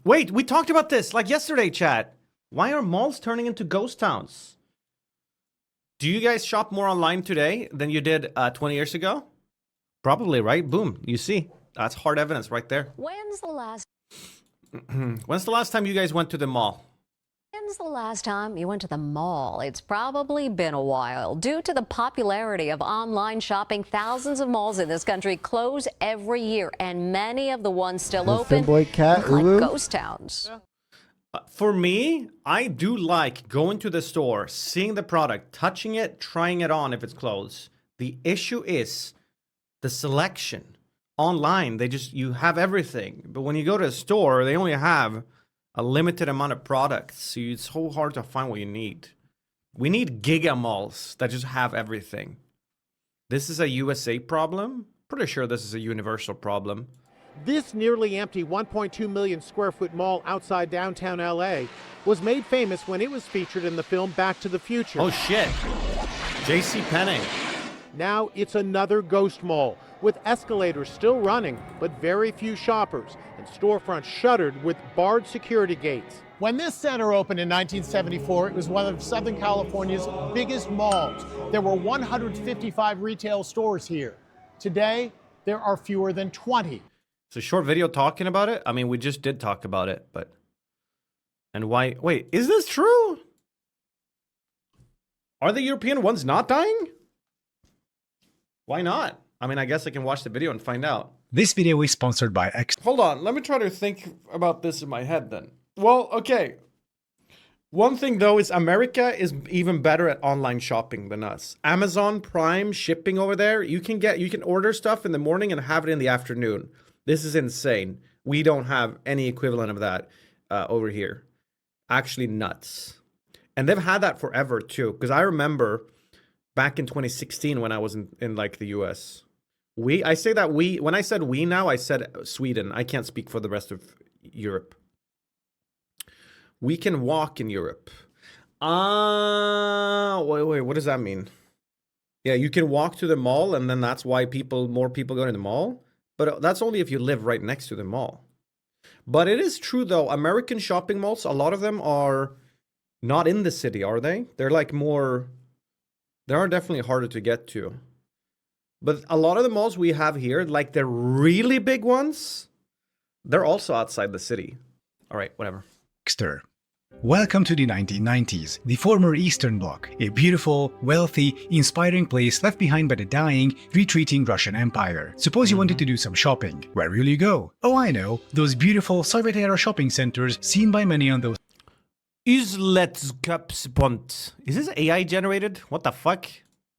Wait, we talked about this like yesterday, chat. Why are malls turning into ghost towns? Do you guys shop more online today than you did 20 years ago? Probably, right? Boom, you see. That's hard evidence right there. When's the last When's the last time you guys went to the mall? When's the last time you went to the mall? It's probably been a while. Due to the popularity of online shopping, thousands of malls in this country close every year, and many of the ones still open Femboy cat, look like Ulu. ghost towns. For me, I do like going to the store, seeing the product, touching it, trying it on if it's closed. The issue is the selection. Online, you have everything. But when you go to a store, they only have a limited amount of products. So it's so hard to find what you need. We need giga malls that just have everything. This is a USA problem. Pretty sure this is a universal problem. This nearly empty 1.2 million square foot mall outside downtown LA was made famous when it was featured in the film Back to the Future. Oh shit. JC Penney. Now it's another ghost mall with escalators still running, but very few shoppers, and storefronts shuttered with barred security gates. When this center opened in 1974, it was one of Southern California's biggest malls. There were 155 retail stores here. Today, there are fewer than 20. It's a short video talking about it. I mean, we just did talk about it, but... And why... Wait, is this true? Are the European ones not dying? Why not? I mean, I guess I can watch the video and find out. This video is sponsored by X. Hold on, let me try to think about this in my head then. Well, okay. One thing though is America is even better at online shopping than us. Amazon Prime shipping over there, you can order stuff in the morning and have it in the afternoon. This is insane. We don't have any equivalent of that over here. Actually nuts. And they've had that forever too. Because I remember back in 2016 when I was in like the US. When I said we now, I said Sweden. I can't speak for the rest of Europe. We can walk in Europe. Wait, what does that mean? Yeah, you can walk to the mall and then that's why more people go to the mall. But that's only if you live right next to the mall. But it is true though, American shopping malls, a lot of them are not in the city, are they? They're like more, they are definitely harder to get to. But a lot of the malls we have here, like the really big ones, they're also outside the city. All right, whatever. Welcome to the 1990s, the former Eastern Bloc, a beautiful, wealthy, inspiring place left behind by the dying, retreating Russian Empire. Suppose you wanted to do some shopping. Where will you go? Oh, I know, those beautiful Soviet-era shopping centers seen by many on those Is this AI generated? What the fuck?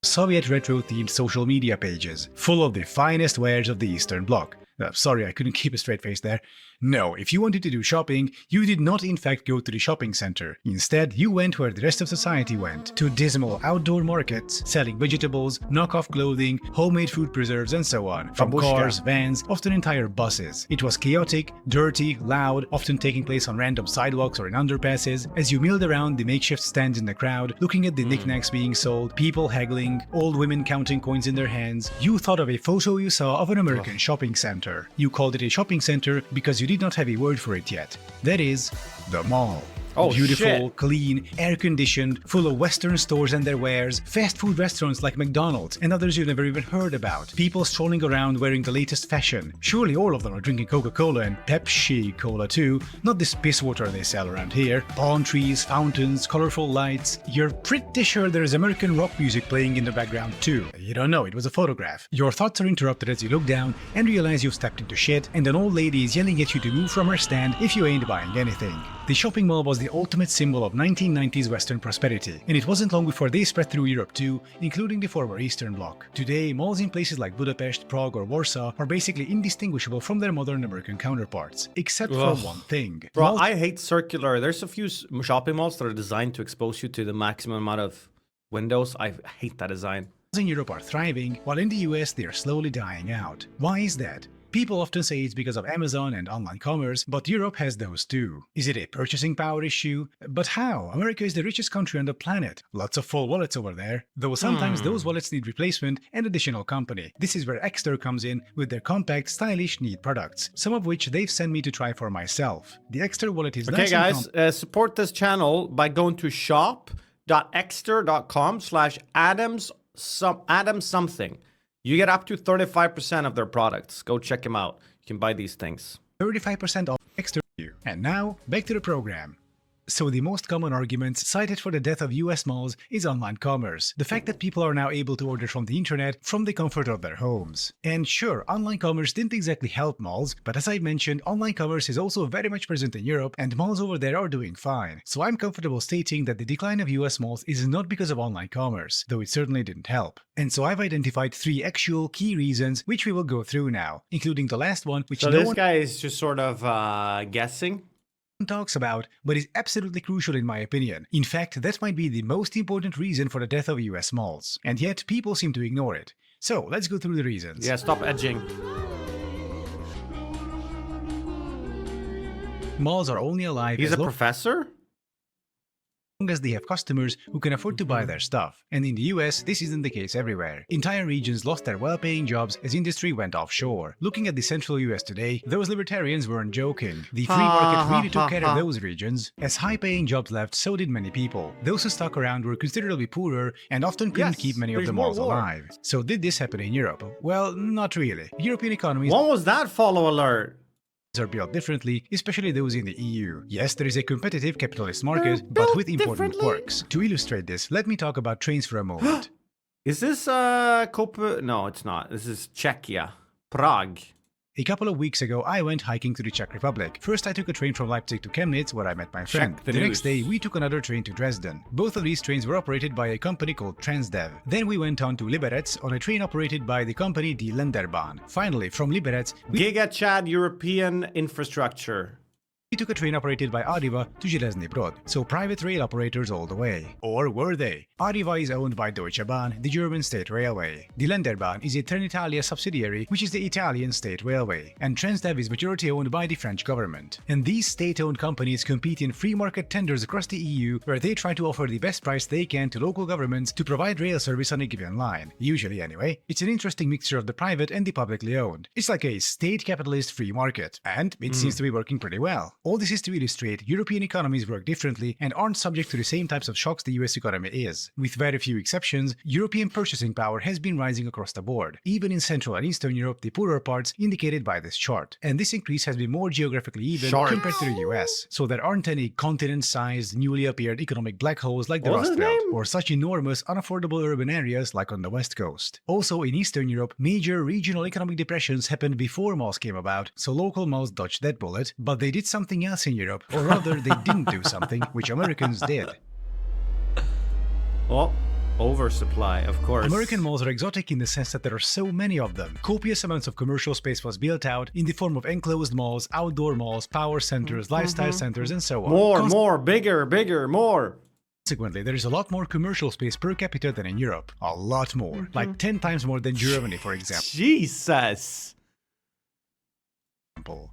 Soviet retro-themed social media pages, full of the finest wares of the Eastern Bloc. Sorry, I couldn't keep a straight face there. No, if you wanted to do shopping, you did not in fact go to the shopping center. Instead, you went where the rest of society went, to dismal outdoor markets, selling vegetables, knockoff clothing, homemade food preserves and so on. From cars, vans, often entire buses. It was chaotic, dirty, loud, often taking place on random sidewalks or in underpasses. As you milled around the makeshift stands in the crowd, looking at the knickknacks being sold, people haggling, old women counting coins in their hands, you thought of a photo you saw of an American shopping center. You called it a shopping center because you did not have a word for it yet. That is, the mall. Oh, beautiful, shit. clean, air-conditioned, full of Western stores and their wares, fast food restaurants like McDonald's and others you've never even heard about, people strolling around wearing the latest fashion. Surely all of them are drinking Coca-Cola and Pepsi-Cola too, not this piss water they sell around here. Palm trees, fountains, colorful lights. You're pretty sure there is American rock music playing in the background too. You don't know, it was a photograph. Your thoughts are interrupted as you look down and realize you've stepped into shit, and an old lady is yelling at you to move from her stand if you ain't buying anything. The shopping mall was the ultimate symbol of 1990s Western prosperity, and it wasn't long before they spread through Europe too, including the former Eastern Bloc. Today, malls in places like Budapest, Prague or Warsaw are basically indistinguishable from their modern American counterparts, except for one thing. Bro, I hate circular. There's a few shopping malls that are designed to expose you to the maximum amount of windows. I hate that design. In Europe are thriving, while in the US they are slowly dying out. Why is that? People often say it's because of Amazon and online commerce, but Europe has those too. Is it a purchasing power issue? But how? America is the richest country on the planet. Lots of full wallets over there, though sometimes those wallets need replacement and additional company. This is where Exter comes in with their compact, stylish, neat products, some of which they've sent me to try for myself. The Exter wallet is Okay, nice and guys, support this channel by going to shop.exter.com/Adams something. You get up to 35% of their products. Go check them out. You can buy these things. 35% off Exter review. And now, back to the program. So the most common arguments cited for the death of US malls is online commerce. The fact that people are now able to order from the internet from the comfort of their homes. And sure, online commerce didn't exactly help malls, but as I mentioned, online commerce is also very much present in Europe and malls over there are doing fine. So I'm comfortable stating that the decline of US malls is not because of online commerce, though it certainly didn't help. And so I've identified 3 actual key reasons which we will go through now, including the last one, which So no this one guy is just sort of guessing. talks about, but is absolutely crucial in my opinion. In fact, that might be the most important reason for the death of US malls. And yet, people seem to ignore it. So, let's go through the reasons. Yeah, stop edging. Malls are only alive He's as a long professor? as they have customers who can afford to buy their stuff. And in the US, this isn't the case everywhere. Entire regions lost their well-paying jobs as industry went offshore. Looking at the central US today, those libertarians weren't joking. The free market really took care of those regions. As high-paying jobs left, so did many people. Those who stuck around were considerably poorer and often couldn't Yes, keep many of there's the more malls war. alive. So did this happen in Europe? Well, not really. European economies What was that follow alert? are built differently, especially those in the EU. Yes, there is a competitive capitalist market, but with important quirks. To illustrate this, let me talk about trains for a moment. Is this No, it's not. This is Czechia. Prague. A couple of weeks ago, I went hiking to the Czech Republic. First, I took a train from Leipzig to Chemnitz, where I met my friend. the The news. next day, we took another train to Dresden. Both of these trains were operated by a company called Transdev. Then we went on to Liberec on a train operated by the company Die Länderbahn. Finally, from Liberec, we Giga Chad European infrastructure. took a train operated by Arriva to Železný Brod, so private rail operators all the way. Or were they? Arriva is owned by Deutsche Bahn, the German state railway. Die Länderbahn is a Trenitalia subsidiary, which is the Italian state railway, and Transdev is majority owned by the French government. And these state-owned companies compete in free market tenders across the EU, where they try to offer the best price they can to local governments to provide rail service on a given line. Usually anyway. It's an interesting mixture of the private and the publicly owned. It's like a state capitalist free market, and it seems to be working pretty well. All this is to illustrate European economies work differently and aren't subject to the same types of shocks the US economy is. With very few exceptions, European purchasing power has been rising across the board, even in Central and Eastern Europe, the poorer parts indicated by this chart. And this increase has been more geographically even Sharks. compared to the US. So there aren't any continent-sized, newly appeared economic black holes like the What was Rust his Belt, name? or such enormous, unaffordable urban areas like on the West Coast. Also, in Eastern Europe, major regional economic depressions happened before malls came about, so local malls dodged that bullet, but they did something else in Europe, or rather they didn't do something, which Americans did. Oh, oversupply, of course. American malls are exotic in the sense that there are so many of them. Copious amounts of commercial space was built out in the form of enclosed malls, outdoor malls, power centers, lifestyle centers, and so on. More, bigger, more. Consequently, there is a lot more commercial space per capita than in Europe. A lot more. Like 10 times more than Germany, for example. Jesus.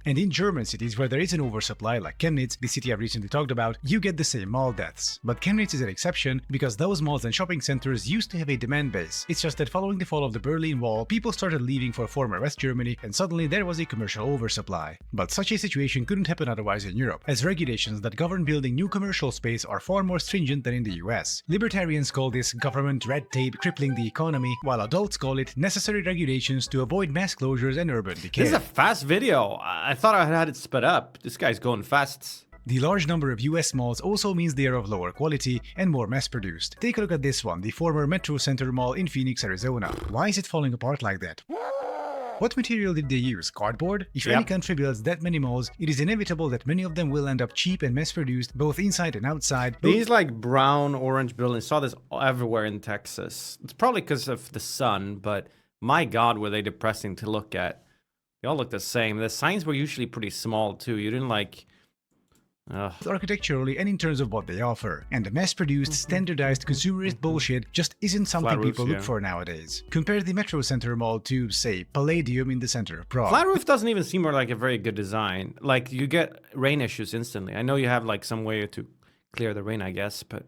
And in German cities where there is an oversupply like Chemnitz, the city I've recently talked about, you get the same mall deaths. But Chemnitz is an exception because those malls and shopping centers used to have a demand base. It's just that following the fall of the Berlin Wall, people started leaving for former West Germany and suddenly there was a commercial oversupply. But such a situation couldn't happen otherwise in Europe, as regulations that govern building new commercial space are far more stringent than in the US. Libertarians call this government red tape crippling the economy, while adults call it necessary regulations to avoid mass closures and urban decay. This is a fast video. I thought I had it sped up. This guy's going fast. The large number of US malls also means they are of lower quality and more mass-produced. Take a look at this one, the former Metro Center Mall in Phoenix, Arizona. Why is it falling apart like that? What material did they use? Cardboard? If any country builds that many malls, it is inevitable that many of them will end up cheap and mass-produced, both inside and outside. These like brown, orange buildings, saw this everywhere in Texas. It's probably because of the sun, but my God, were they depressing to look at. They all look the same. The signs were usually pretty small too. You didn't like, Ugh. architecturally and in terms of what they offer. And the mass-produced, standardized consumerist bullshit just isn't something roofs, people look yeah. for nowadays. Compare the Metro Center Mall to, say, Palladium in the center of Prague. Flat roof doesn't even seem like a very good design. Like, you get rain issues instantly. I know you have like some way to clear the rain, I guess, but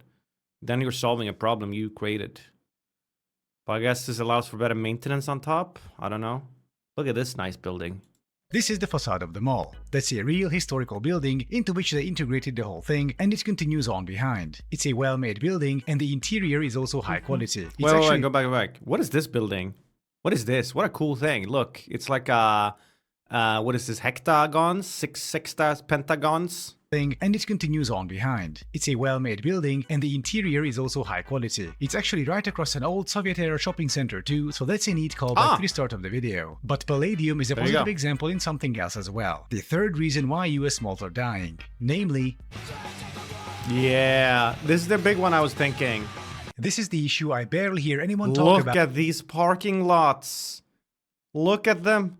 then you're solving a problem you created. But I guess this allows for better maintenance on top. I don't know. Look at this nice building. This is the facade of the mall. That's a real historical building into which they integrated the whole thing, and it continues on behind. It's a well-made building, and the interior is also high quality. It's Wait, go back. What is this building? What is this? What a cool thing. Look, it's like what is this, hexagons? Six pentagons? And it continues on behind. It's a well-made building, and the interior is also high quality. It's actually right across an old Soviet-era shopping center too, so that's a neat callback to the start of the video. But Palladium is a positive example in something else as well. The third reason why US malls are dying. Namely, Yeah, this is the big one I was thinking. this is the issue I barely hear anyone talk Look at these parking lots. Look at them.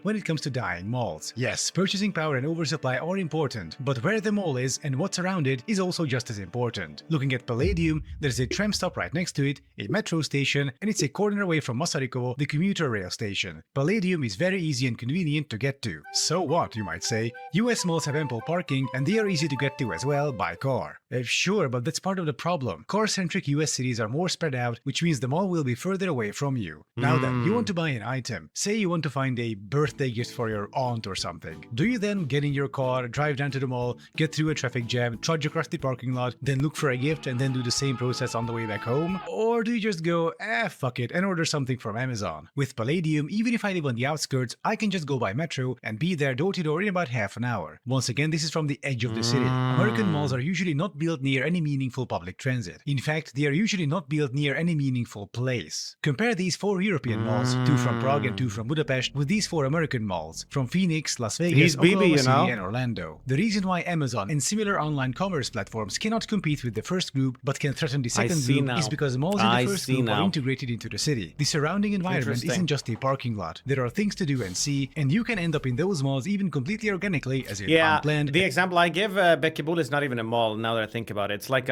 when it comes to dying malls. Yes, purchasing power and oversupply are important, but where the mall is and what's around it is also just as important. Looking at Palladium, there's a tram stop right next to it, a metro station, and it's a corner away from Masarikovo, the commuter rail station. Palladium is very easy and convenient to get to. So what, you might say? US malls have ample parking, and they are easy to get to as well by car. Sure, but that's part of the problem. Car-centric US cities are more spread out, which means the mall will be further away from you. Now then, you want to buy an item. Say you want to find a birthday gift for your aunt or something. Do you then get in your car, drive down to the mall, get through a traffic jam, trudge across the parking lot, then look for a gift and then do the same process on the way back home? Or do you just go, fuck it, and order something from Amazon? With Palladium, even if I live on the outskirts, I can just go by metro and be there door to door in about half an hour. Once again, this is from the edge of the city. American malls are usually not built near any meaningful public transit. In fact, they are usually not built near any meaningful place. Compare these 4 European malls, 2 from Prague and 2 from Budapest, with these 4 American malls, from Phoenix, Las Vegas, Oklahoma City, and Orlando. The reason why Amazon and similar online commerce platforms cannot compete with the first group but can threaten the second group is because malls in the first group are integrated into the city. The surrounding environment isn't just a parking lot. There are things to do and see, and you can end up in those malls even completely organically as if unplanned. The example I give, Bekkebul is not even a mall now that I think about it. It's like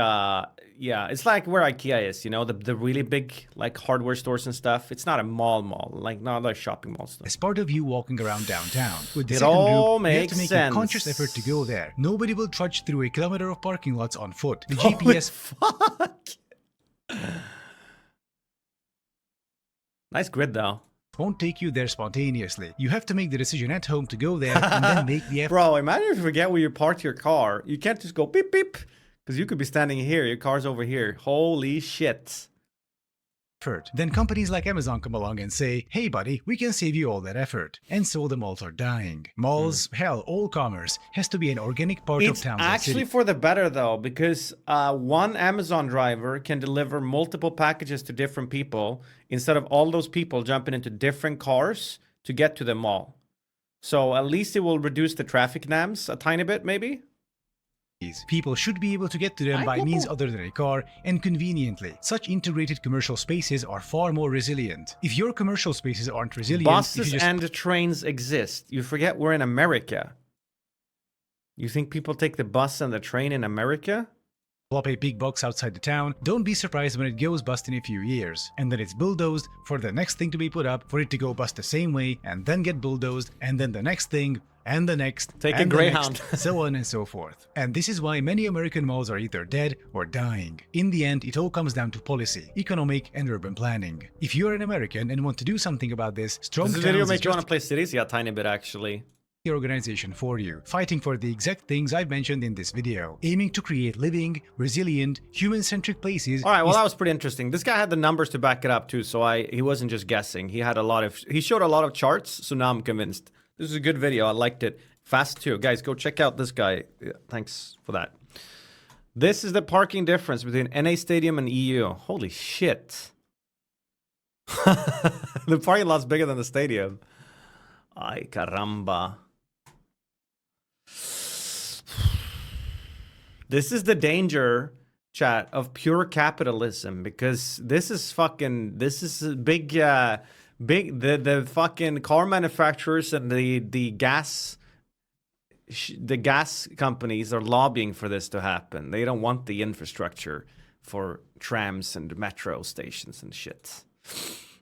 it's like where IKEA is, you know, the really big like hardware stores and stuff. It's not a mall, like not like shopping mall stuff. As part of you walking around downtown. With the It second all group, you have to makes make a sense. conscious effort to go there. Nobody will trudge through a kilometer of parking lots on foot. The GPS Fuck. Nice grid though. won't take you there spontaneously. You have to make the decision at home to go there and then make the effort. Bro, imagine if you forget where you parked your car. You can't just go beep beep. Because you could be standing here, your car's over here. Holy shit. Then companies like Amazon come along and say, hey buddy, we can save you all that effort. And so the malls are dying. Malls, hell, all commerce has to be an organic part of It's towns and actually cities. for the better though, because one Amazon driver can deliver multiple packages to different people instead of all those people jumping into different cars to get to the mall. So at least it will reduce the traffic jams a tiny bit, maybe. People should be able to get to them by means other than a car, and conveniently. Such integrated commercial spaces are far more resilient. If your commercial spaces aren't resilient, Buses if you just and trains exist. You forget we're in America. You think people take the bus and the train in America? pull up a big box outside the town, don't be surprised when it goes bust in a few years. And then it's bulldozed for the next thing to be put up, for it to go bust the same way, and then get bulldozed, and then the next thing, and the next, Take a and the Greyhound. next, so on and so forth. And this is why many American malls are either dead or dying. In the end, it all comes down to policy, economic and urban planning. If you're an American and want to do something about this, strong Does this video towns make is you want just to play cities? Yeah, a tiny bit actually. the organization for you, fighting for the exact things I've mentioned in this video, aiming to create living, resilient, human-centric places. All right, well that was pretty interesting. This guy had the numbers to back it up too, so he wasn't just guessing. He showed a lot of charts, so now I'm convinced. This is a good video. I liked it. Fast too. Guys, go check out this guy. Yeah, thanks for that. This is the parking difference between NA Stadium and EU. Holy shit. The parking lot's bigger than the stadium. Ay, caramba. This is the danger, chat, of pure capitalism, because this is a big, the fucking car manufacturers and the gas the gas companies are lobbying for this to happen. They don't want the infrastructure for trams and metro stations and shit.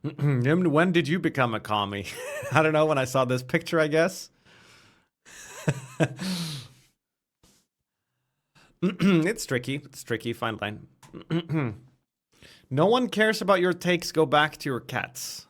When did you become a commie? I don't know, when I saw this picture, I guess. It's tricky. It's tricky. Fine line. No one cares about your takes. Go back to your cats.